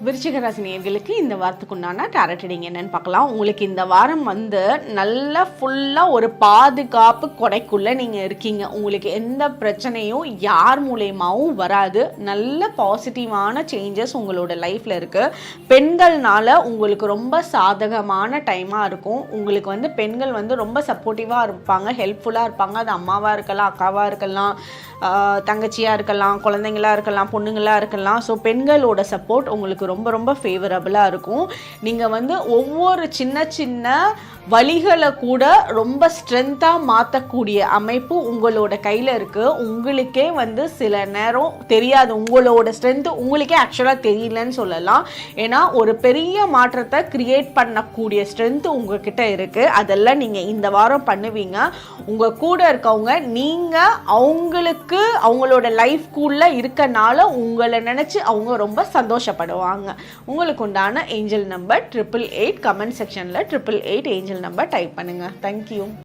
விருச்சிக ராசி நேயர்களுக்கு இந்த வாரத்துக்குண்டான டாரட் ரீடிங் என்னன்னு பார்க்கலாம். உங்களுக்கு இந்த வாரம் நல்ல ஃபுல்லாக ஒரு பாதுகாப்பு கொடைக்குள்ளே நீங்கள் இருக்கீங்க. உங்களுக்கு எந்த பிரச்சனையும் யார் மூலயமாவும் வராது. நல்ல பாசிட்டிவான சேஞ்சஸ் உங்களோட லைஃப்பில் இருக்குது. பெண்கள்னால உங்களுக்கு ரொம்ப சாதகமான டைமாக இருக்கும். உங்களுக்கு பெண்கள் ரொம்ப சப்போர்ட்டிவாக இருப்பாங்க, ஹெல்ப்ஃபுல்லாக இருப்பாங்க. அது அம்மாவாக இருக்கலாம், அக்காவாக இருக்கலாம், தங்கச்சியாக இருக்கலாம், குழந்தைங்களாக இருக்கலாம், பொண்ணுங்களாக இருக்கலாம். ஸோ பெண்களோட சப்போர்ட் உங்களுக்கு ரொம்ப ரொம்ப ஃபேவரபுளாக இருக்கும். நீங்கள் ஒவ்வொரு சின்ன சின்ன வழிகளை கூட ரொம்ப ஸ்ட்ரென்த்தாக மாற்றக்கூடிய அமைப்பு உங்களோட கையில் இருக்குது. உங்களுக்கே சில நேரம் தெரியாது, உங்களோட ஸ்ட்ரென்த்து உங்களுக்கே ஆக்சுவலாக தெரியலன்னு சொல்லலாம். ஏன்னா ஒரு பெரிய மாற்றத்தை கிரியேட் பண்ணக்கூடிய ஸ்ட்ரென்த்து உங்ககிட்ட இருக்குது. அதெல்லாம் நீங்கள் இந்த வாரம் பண்ணுவீங்க. உங்கள் கூட இருக்கவங்க நீங்கள் அவங்களுக்கு அவங்களோட லைஃப்குள்ளே இருக்கனால உங்களை நினச்சி அவங்க ரொம்ப சந்தோஷப்படுவாங்க. உங்களுக்கு உண்டான ஏஞ்சல் நம்பர் 888. கமெண்ட் செக்ஷனில் 888 ஏஞ்சல் நம்பர் டைப் பண்ணுங்கள். தேங்க்யூ.